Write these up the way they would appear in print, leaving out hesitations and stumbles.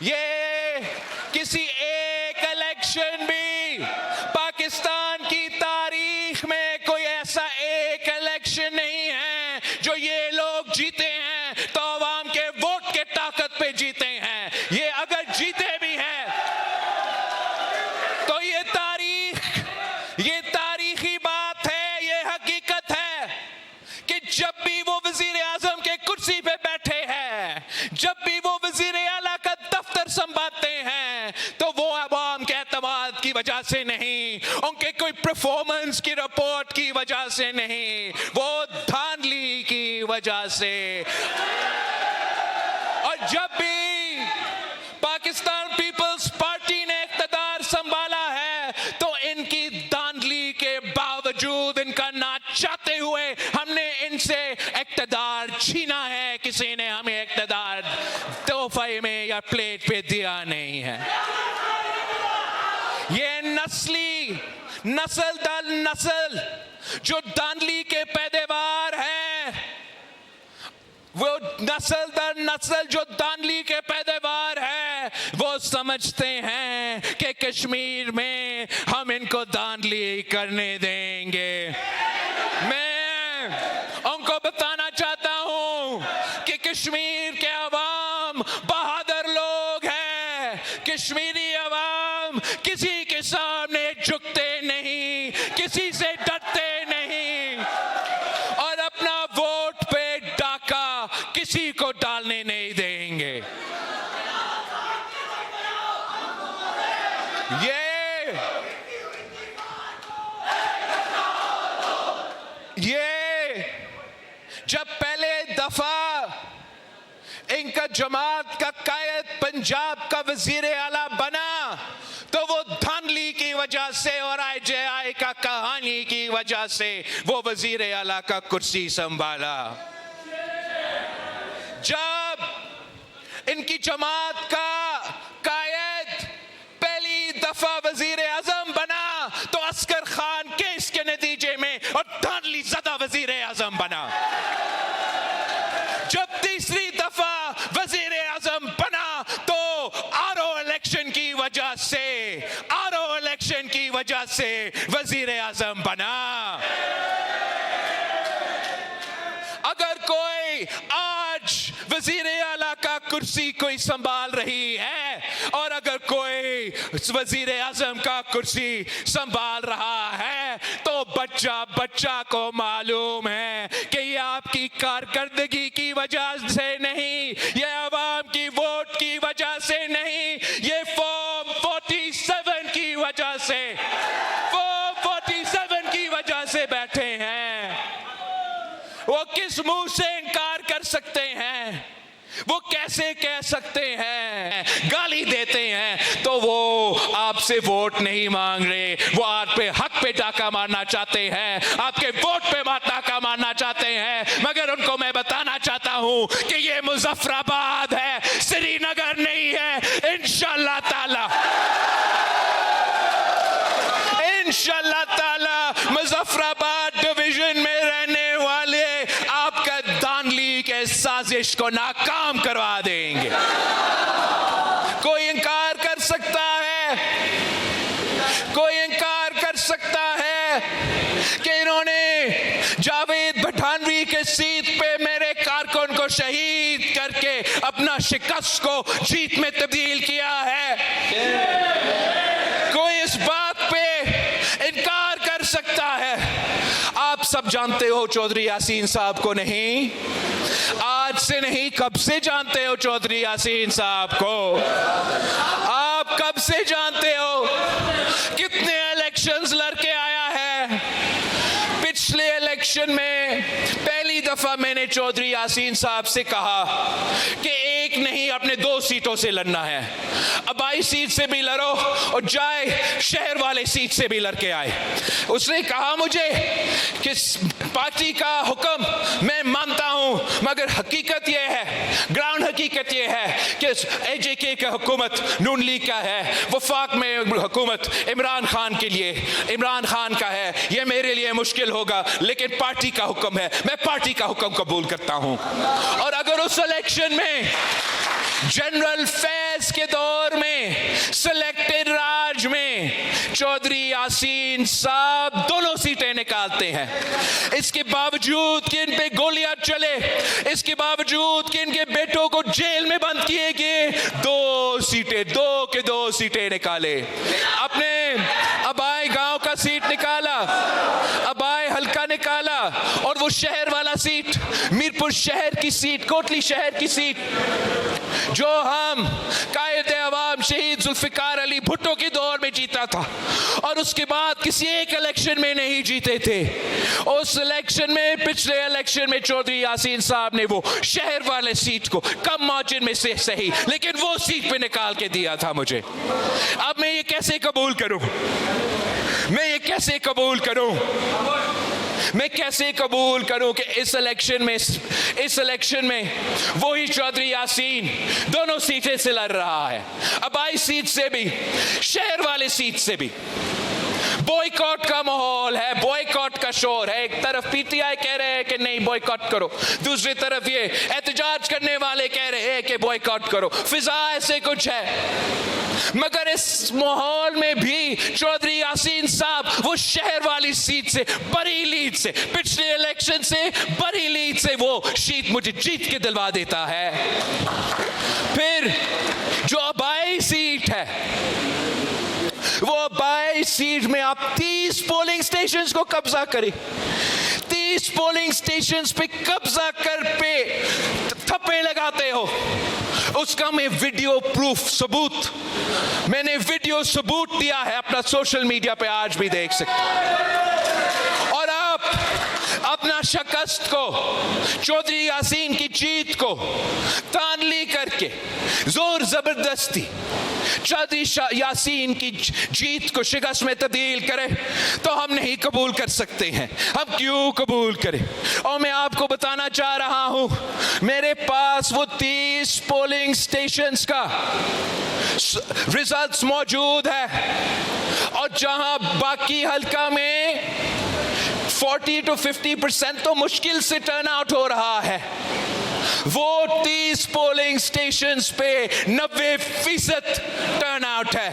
ये किसी एक इलेक्शन भी पाकिस्तान की तारीख में कोई ऐसा एक इलेक्शन नहीं है जो ये लोग जीते हैं तो अवाम के वोट के ताकत पे जीते हैं। ये अगर जीते भी हैं तो ये तारीखी बात है, ये हकीकत है कि जब भी वो वजीर आजम के कुर्सी पे बैठे हैं, जब भी वो वजीर आला का दफ्तर संभालते हैं, तो वो अवाम के एतमाद की वजह से नहीं, उनके कोई परफॉर्मेंस की रिपोर्ट की वजह से नहीं, वो धांधली की वजह से। और जब भी पाकिस्तान पीपल्स पार्टी ने इख्तिदार संभाला है तो इनकी धांधली के बावजूद, इनका ना चाहते हुए हमने इनसे इख्तिदार छीना है। किसी ने हमें इख्तिदार तोहफे में या प्लेट पे दिया नहीं है। ये नस्ल दर नस्ल जो धांधली के पैदेवार हैं, वो नस्ल दर नस्ल जो धांधली के पैदेवार है, वो समझते हैं कि कश्मीर में हम इनको धांधली करने देंगे। मैं उनको बताना चाहता हूं कि कश्मीर के अवाम बहादुर लोग हैं। कश्मीरी अवाम किसी के सामने झुकते नहीं, किसी से डरते नहीं और अपना वोट पे डाका किसी को डालने नहीं देंगे। ये जब पहले दफा इनका जमात का कायद पंजाब का वजीर आला बना तो वो धांधली की वजह से और IJI का कहानी की वजह से वो वजीर आला का कुर्सी संभाला। जब इनकी जमात का कायद पहली दफा वजीर आजम बना तो अस्कर खान केस के नतीजे में और धांधली ज़दा वजीर आजम बना। जब तीसरी दफा वजीर आजम बना तो आरओ इलेक्शन की वजह से वजीर आजम बना। अगर कोई आज वजीर आला का कुर्सी कोई संभाल रही है और अगर कोई वजीर आजम का कुर्सी संभाल रहा है तो बच्चा को मालूम है कि ये आपकी कारकर्दगी की वजह से नहीं, ये अवाम की वोट की वजह से नहीं, ये फॉर्म 47 की वजह से, फॉर्म 47 की वजह से बैठे हैं। वो किस मुंह से इनकार कर सकते हैं? वो कैसे कह सकते हैं? गाली देते हैं तो वो आपसे वोट नहीं मांग रहे, वो आप पे हक पे डाका मारना चाहते हैं, आपके वोट पे डाका मारना चाहते हैं। मगर उनको मैं बताना चाहता हूं कि ये मुजफ्फराबाद है, श्रीनगर नहीं है। इंशाअल्लाह ताला मुजफ्फराबाद डिवीजन में रहने वाले आपका धांधली के साजिश को नाकाम करवा देंगे। कोई इनकार कर सकता है कि इन्होंने जावेद पठानवी के सीट पे मेरे कारकुन को शहीद करके अपना शिकस्त को जीत में तब्दील किया है। कोई इस बात पे इनकार कर सकता है? आप सब जानते हो चौधरी यासीन साहब को, नहीं आज से नहीं कब से जानते हो चौधरी यासीन साहब को? आप कब से जानते हो? कितने इलेक्शंस लड़के आया है? पिछले इलेक्शन में पहली दफा मैंने चौधरी यासीन साहब से कहा कि एक नहीं अपने 2 सीटों से लड़ना है। अबाई सीट से भी लड़ो और जाए शहर वाले सीट से भी लड़के आए। उसने कहा मुझे कि पार्टी का हुक्म मैं मानता हूं मगर हकीकत यह है, ग्राउंड हकीकत यह है कि AJK का हुकूमत नून लीग का है, वफाक में हुकूमत इमरान खान के लिए इमरान खान का है। यह मेरे लिए मुश्किल होगा लेकिन पार्टी का हुक्म है, मैं पार्टी का हुक्म कबूल करता हूं। और अगर उस इलेक्शन में जनरल फैज के दौर में सिलेक्टेड राज में चौधरी यासीन साहब दोनों सीटें निकालते हैं। इसके बावजूद कि इन पे गोलियां चले, इसके बावजूद कि इनके बेटों को जेल में बंद किए गए, दो सीटें निकाले। अपने अबाई गांव का सीट निकाला, अबाई हल्का निकाला, और वो शहर वाला सीट, मीरपुर शहर की सीट, कोटली शहर की सीट, जो हम कायदे अवाम शहीद जुल्फिकार अली भुट्टो के दौर में जीता था और उसके बाद किसी एक इलेक्शन में नहीं जीते थे। उस इलेक्शन में, पिछले इलेक्शन में चौधरी यासीन साहब ने वो शहर वाले सीट को कम मार्जिन में से सही, लेकिन वो सीट पे निकाल के दिया था मुझे। अब मैं ये कैसे कबूल करूं? मैं कैसे कबूल करूं कि इस इलेक्शन में वही चौधरी यासीन दोनों सीटें से लड़ रहा है, अबाई सीट से भी, शहर वाले सीट से भी। बॉयकॉट का माहौल है, बॉयकॉट का शोर है। एक तरफ पीटीआई कह रहे हैं कि नहीं बॉयकॉट करो, दूसरी तरफ ये एहतजाज करने वाले कह रहे हैं कि बॉयकॉट करो। फिजा ऐसे कुछ है, मगर इस माहौल में भी चौधरी यासीन साहब वो शहर वाली सीट से, बड़ी लीड से, पिछले इलेक्शन से बड़ी लीड से वो सीट मुझे जीत के दिलवा देता है। फिर जो अबाई सीट है, वो अबाई सीट में आप 30 पोलिंग स्टेशंस को कब्जा करें, 30 पोलिंग स्टेशंस पे कब्जा कर पे थप्पे लगाते हो। उसका मैं वीडियो प्रूफ सबूत, मैंने वीडियो सबूत दिया है अपना सोशल मीडिया पे, आज भी देख सकते। और आप अपना शिकस्त को, चौधरी यासीन की जीत को तानली करके जोर जबरदस्ती चौधरी यासीन की जीत को शिकस्त में तब्दील करे तो हम नहीं कबूल कर सकते हैं। हम क्यों कबूल करें? और मैं आपको बताना चाह रहा हूं, मेरे पास वो 30 पोलिंग स्टेशंस का रिजल्ट्स मौजूद है, और जहां बाकी हल्का में 40 to 50% तो मुश्किल से टर्न आउट हो रहा है, वो 30 पोलिंग स्टेशंस पे 90% टर्न आउट है।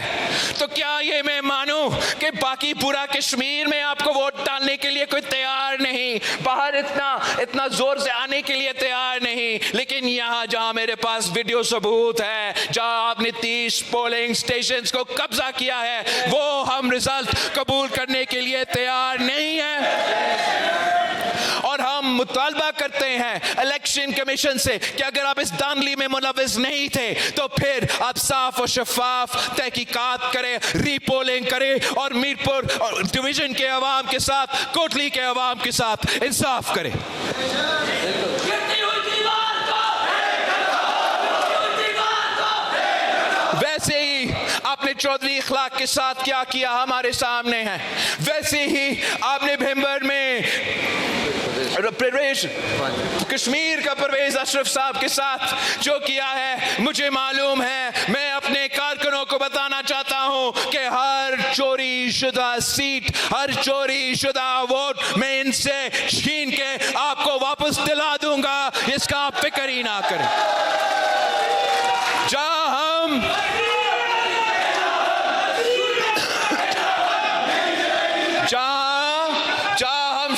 तो क्या ये मैं मानूं कि बाकी पूरा कश्मीर में आपको वोट डालने के लिए कोई तैयार नहीं, बाहर इतना जोर से आने के लिए तैयार नहीं, लेकिन यहाँ जहां मेरे पास वीडियो सबूत है, जहां आपने 30 पोलिंग स्टेशंस को कब्जा किया है, वो हम रिजल्ट कबूल करने के लिए तैयार नहीं है। और हम मुतालबा करते हैं इलेक्शन कमीशन से कि अगर आप इस दांधली में मुलविस नहीं थे तो फिर आप साफ और शफाफ तहकीकात करें, रीपोलिंग करें, और मीरपुर डिवीजन के अवाम के साथ, कोटली के अवाम के साथ इंसाफ करें। वैसे ही आपने चौधरी इखलाक के साथ क्या किया हमारे सामने है, वैसे ही आपने भिंबर में कश्मीर का परवेज अशरफ साहब के साथ जो किया है मुझे मालूम है। मैं अपने कारकुनों को बताना चाहता हूं कि हर चोरी शुदा सीट, हर चोरी शुदा वोट मैं इनसे छीन के आपको वापस दिला दूंगा, इसका आप फिक्र ही ना करें। जहां हम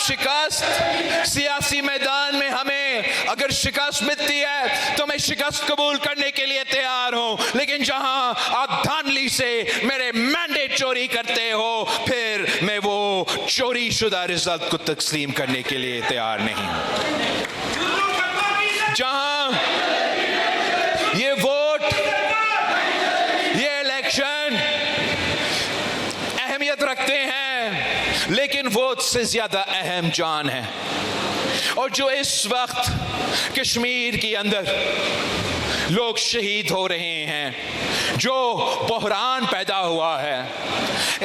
शिकस्त सियासी मैदान में, हमें अगर शिकस्त मिलती है तो मैं शिकस्त कबूल करने के लिए तैयार हूं, लेकिन जहां आप धांधली से मेरे मैंडेट चोरी करते हो, फिर मैं वो चोरी शुदा रिजल्ट को तस्लीम करने के लिए तैयार नहीं। जहां ये वोट, ये इलेक्शन अहमियत रखते हैं, लेकिन वोट से ज्यादा अहम जान है। और जो इस वक्त कश्मीर के अंदर लोग शहीद हो रहे हैं, जो बहरान पैदा हुआ है,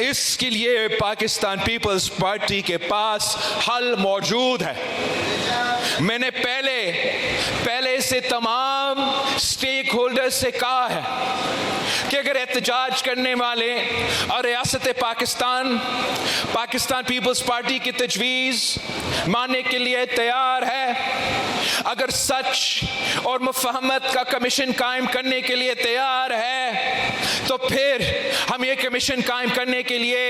इसके लिए पाकिस्तान पीपल्स पार्टी के पास हल मौजूद है। मैंने पहले से तमाम स्टेक होल्डर्स से कहा है कि अगर एहतजाज करने वाले और रियासत पाकिस्तान पीपल्स पार्टी की तजवीज़ मानने के लिए तैयार है अगर सच और मुफाहमत का कमीशन कायम करने के लिए तैयार है तो फिर हम ये कमीशन कायम करने के लिए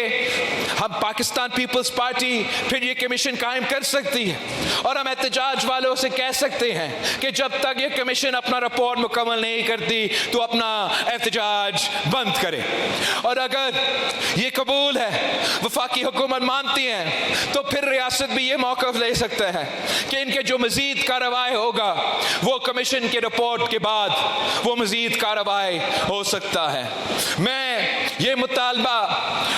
हम पाकिस्तान पीपल्स पार्टी फिर ये कमीशन कायम कर सकती है और हम एहतजाज वालों से कह सकते हैं कि जब तक ये कमीशन अपना रिपोर्ट मुकम्मल नहीं करती तो अपना एहतजाज बंद करे। और अगर ये कबूल है, वफाकी हुकूमत मानती है, तो फिर रियासत भी ये मौक़िफ़ ले सकता है कि इनके जो मज़ीद कार्रवाई होगा वो कमीशन के रिपोर्ट के बाद वो मज़ीद कार्रवाई हो सकता है। मैं ये मुतालबा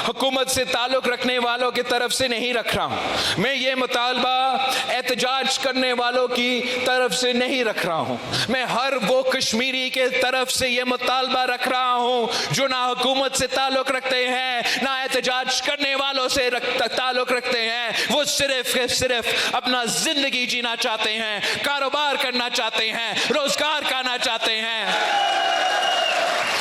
हुकूमत से ताल्लुक़ रखने वालों की तरफ से नहीं रख रहा हूँ, मैं ये मुतालबा एहतजाज करने वालों की तरफ से नहीं रख रहा हूँ, मैं हर वो कश्मीरी के तरफ से ये मुतालबा रख रहा हूँ जो ना हुकूमत से ताल्लुक़ रखते हैं ना एहतजाज करने वालों से ताल्लुक़ रखते हैं। वो सिर्फ अपना ज़िंदगी जीना चाहते हैं, कारोबार करना चाहते हैं, रोज़गार करना चाहते हैं।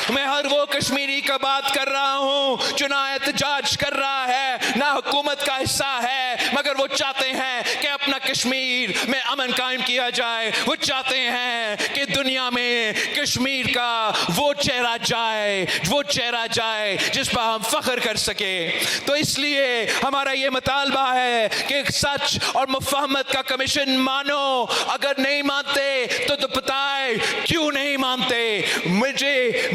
मैं हर वो कश्मीरी का बात कर रहा हूँ जो ना एहतजाज कर रहा है ना हुकूमत का हिस्सा है, मगर वो चाहते हैं कि अपना कश्मीर में अमन कायम किया जाए। वो चाहते हैं कि दुनिया में कश्मीर का वो चेहरा जाए जिस पर हम फख्र कर सके। तो इसलिए हमारा ये मुतालबा है कि सच और मुफाहमत का कमीशन मानो। अगर नहीं मानते तो बताए क्यों नहीं मानते। मुझे